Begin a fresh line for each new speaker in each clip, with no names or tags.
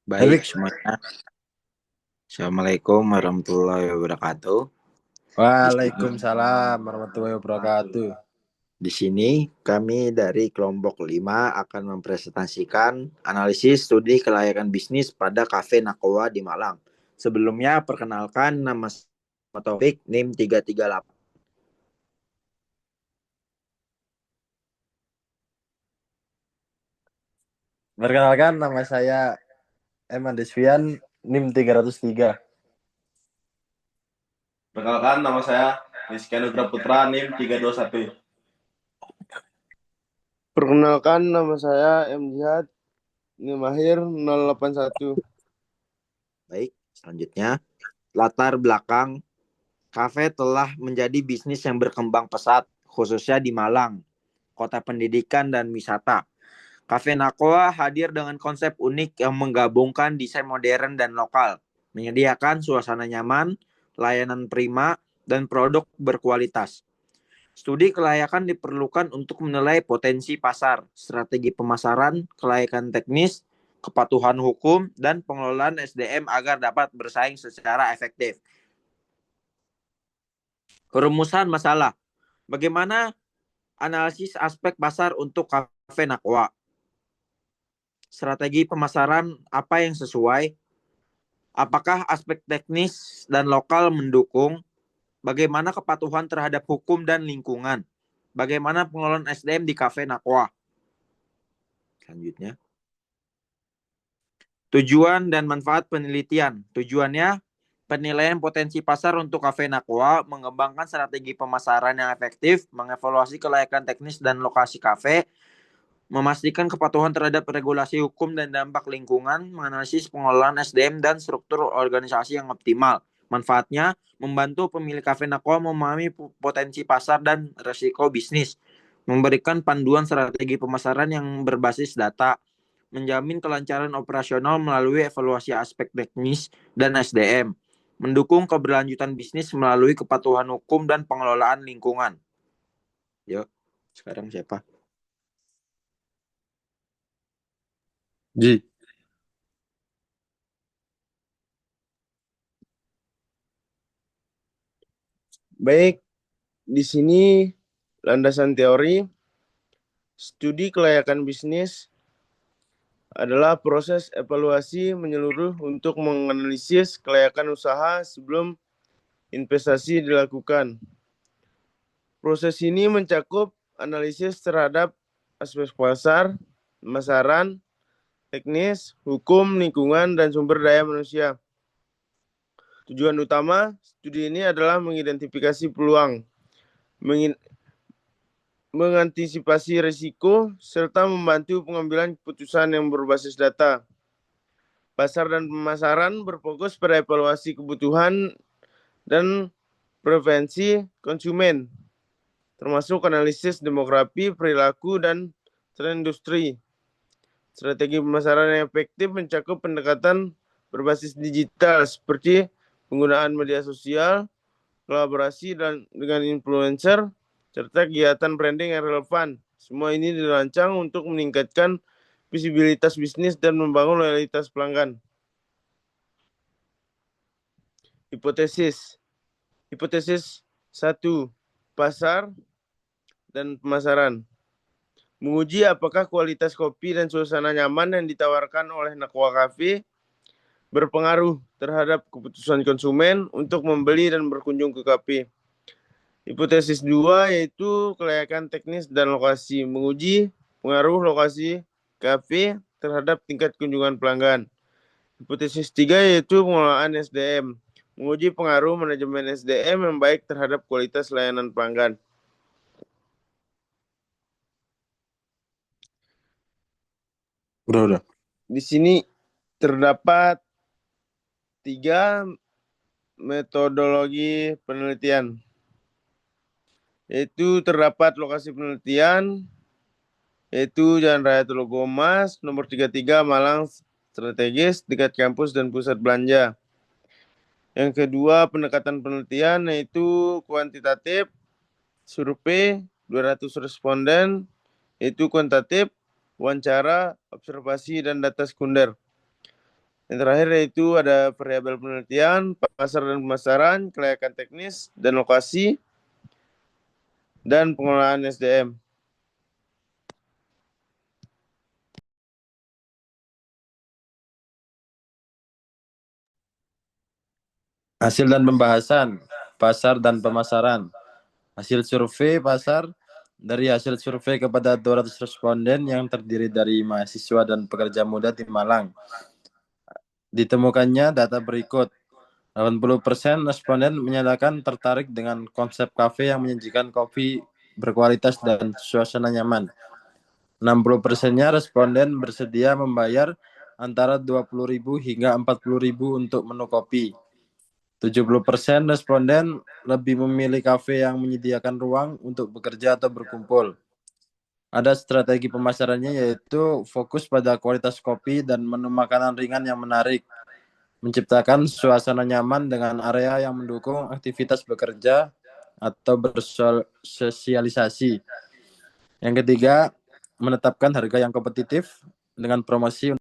Baik
Erik,
semuanya. Assalamualaikum warahmatullahi wabarakatuh. Di sini,
Waalaikumsalam warahmatullahi wabarakatuh.
di sini kami dari kelompok 5 akan mempresentasikan analisis studi kelayakan bisnis pada Cafe Nakoa di Malang. Sebelumnya perkenalkan nama topik NIM 338.
Perkenalkan, nama saya Eman Desvian, NIM 303.
Perkenalkan, nama saya Rizky Anugrah Putra, NIM 321.
Perkenalkan, nama saya M. Jihad, NIM akhir 081.
Baik, selanjutnya latar belakang kafe telah menjadi bisnis yang berkembang pesat khususnya di Malang, kota pendidikan dan wisata. Cafe Nakoa hadir dengan konsep unik yang menggabungkan desain modern dan lokal, menyediakan suasana nyaman, layanan prima, dan produk berkualitas. Studi kelayakan diperlukan untuk menilai potensi pasar, strategi pemasaran, kelayakan teknis, kepatuhan hukum, dan pengelolaan SDM agar dapat bersaing secara efektif. Perumusan masalah. Bagaimana analisis aspek pasar untuk Cafe Nakoa? Strategi pemasaran apa yang sesuai? Apakah aspek teknis dan lokal mendukung? Bagaimana kepatuhan terhadap hukum dan lingkungan? Bagaimana pengelolaan SDM di Cafe Nakwa? Selanjutnya. Tujuan dan manfaat penelitian. Tujuannya penilaian potensi pasar untuk Cafe Nakwa, mengembangkan strategi pemasaran yang efektif, mengevaluasi kelayakan teknis dan lokasi kafe, memastikan kepatuhan terhadap regulasi hukum dan dampak lingkungan, menganalisis pengelolaan SDM dan struktur organisasi yang optimal. Manfaatnya, membantu pemilik kafe Nakwa memahami potensi pasar dan resiko bisnis, memberikan panduan strategi pemasaran yang berbasis data, menjamin kelancaran operasional melalui evaluasi aspek teknis dan SDM, mendukung keberlanjutan bisnis melalui kepatuhan hukum dan pengelolaan lingkungan. Yuk, sekarang siapa?
Ji.
Baik, di sini landasan teori studi kelayakan bisnis adalah proses evaluasi menyeluruh untuk menganalisis kelayakan usaha sebelum investasi dilakukan. Proses ini mencakup analisis terhadap aspek pasar, pemasaran, teknis, hukum, lingkungan, dan sumber daya manusia. Tujuan utama studi ini adalah mengidentifikasi peluang, mengantisipasi risiko, serta membantu pengambilan keputusan yang berbasis data. Pasar dan pemasaran berfokus pada evaluasi kebutuhan dan preferensi konsumen, termasuk analisis demografi, perilaku, dan tren industri. Strategi pemasaran yang efektif mencakup pendekatan berbasis digital seperti penggunaan media sosial, kolaborasi dengan influencer, serta kegiatan branding yang relevan. Semua ini dirancang untuk meningkatkan visibilitas bisnis dan membangun loyalitas pelanggan. Hipotesis. Hipotesis 1. Pasar dan pemasaran. Menguji apakah kualitas kopi dan suasana nyaman yang ditawarkan oleh Nakwa Cafe berpengaruh terhadap keputusan konsumen untuk membeli dan berkunjung ke kafe. Hipotesis 2 yaitu kelayakan teknis dan lokasi. Menguji pengaruh lokasi kafe terhadap tingkat kunjungan pelanggan. Hipotesis 3 yaitu pengelolaan SDM. Menguji pengaruh manajemen SDM yang baik terhadap kualitas layanan pelanggan.
Udah.
Di sini terdapat 3 metodologi penelitian. Yaitu terdapat lokasi penelitian, yaitu Jalan Raya Telugu Emas, nomor 33 Malang strategis, dekat kampus dan pusat belanja. Yang kedua, pendekatan penelitian yaitu kuantitatif, survei 200 responden, yaitu kuantitatif, wawancara, observasi, dan data sekunder. Yang terakhir yaitu ada variabel penelitian, pasar dan pemasaran, kelayakan teknis dan lokasi, dan pengelolaan SDM.
Hasil dan pembahasan, pasar dan pemasaran. Hasil survei pasar, dari hasil survei kepada 200 responden yang terdiri dari mahasiswa dan pekerja muda di Malang. Ditemukannya data berikut. 80% responden menyatakan tertarik dengan konsep kafe yang menyajikan kopi berkualitas dan suasana nyaman. 60%-nya responden bersedia membayar antara 20.000 hingga 40.000 untuk menu kopi. 70% responden lebih memilih kafe yang menyediakan ruang untuk bekerja atau berkumpul. Ada strategi pemasarannya yaitu fokus pada kualitas kopi dan menu makanan ringan yang menarik. Menciptakan suasana nyaman dengan area yang mendukung aktivitas bekerja atau bersosialisasi. Yang ketiga, menetapkan harga yang kompetitif dengan promosi.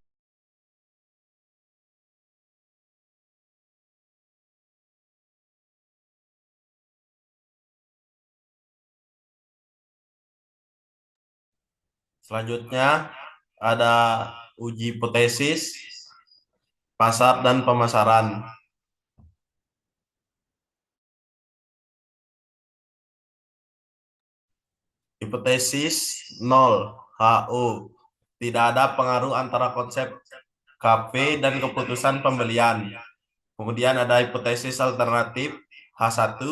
Selanjutnya ada uji hipotesis, pasar dan pemasaran. Hipotesis 0 HO. Tidak ada pengaruh antara konsep KP dan keputusan pembelian. Kemudian ada hipotesis alternatif H1.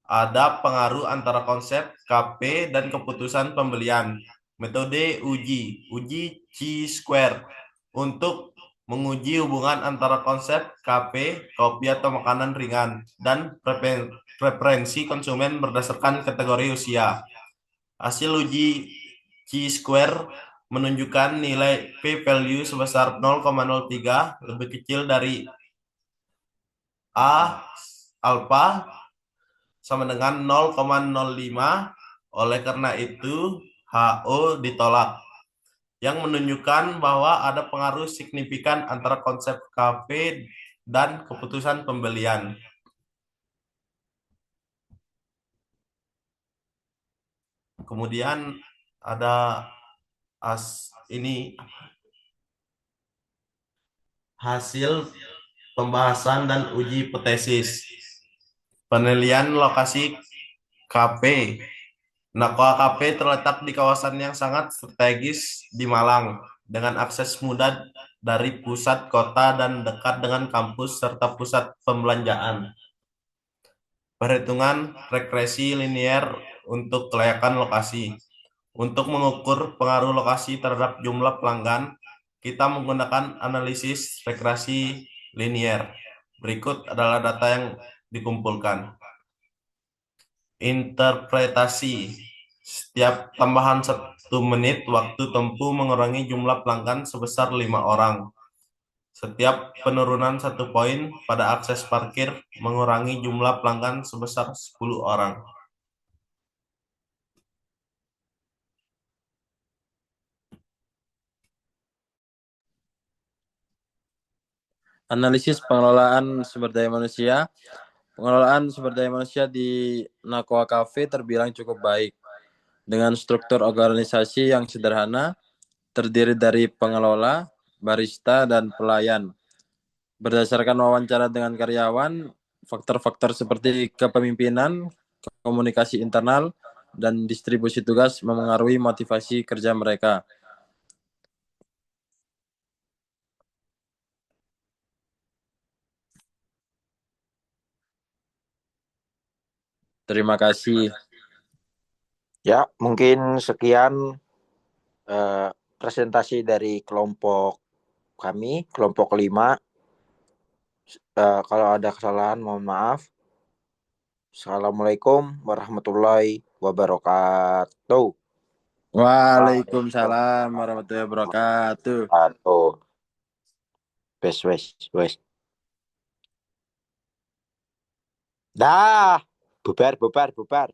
Ada pengaruh antara konsep KP dan keputusan pembelian. Metode uji chi-square untuk menguji hubungan antara konsep KP, kopi atau makanan ringan, dan preferensi konsumen berdasarkan kategori usia. Hasil uji chi-square menunjukkan nilai p-value sebesar 0,03 lebih kecil dari A alfa sama dengan 0,05. Oleh karena itu, HO ditolak. Yang menunjukkan bahwa ada pengaruh signifikan antara konsep KP dan keputusan pembelian. Kemudian ada hasil pembahasan dan uji hipotesis. Penilaian lokasi KP. Nakoa KP terletak di kawasan yang sangat strategis di Malang, dengan akses mudah dari pusat kota dan dekat dengan kampus serta pusat pembelanjaan. Perhitungan regresi linier untuk kelayakan lokasi. Untuk mengukur pengaruh lokasi terhadap jumlah pelanggan, kita menggunakan analisis regresi linier. Berikut adalah data yang dikumpulkan. Interpretasi. Setiap tambahan 1 menit waktu tempuh mengurangi jumlah pelanggan sebesar 5 orang. Setiap penurunan 1 poin pada akses parkir mengurangi jumlah pelanggan sebesar 10 orang.
Analisis pengelolaan sumber daya manusia. Pengelolaan sumber daya manusia di Nakoa Cafe terbilang cukup baik. Dengan struktur organisasi yang sederhana, terdiri dari pengelola, barista, dan pelayan. Berdasarkan wawancara dengan karyawan, faktor-faktor seperti kepemimpinan, komunikasi internal, dan distribusi tugas memengaruhi motivasi kerja mereka. Terima kasih.
Ya, mungkin sekian presentasi dari kelompok kami, kelompok 5. Kalau ada kesalahan mohon maaf. Assalamualaikum warahmatullahi wabarakatuh.
Waalaikumsalam warahmatullahi wabarakatuh.
Wes. Dah, bubar.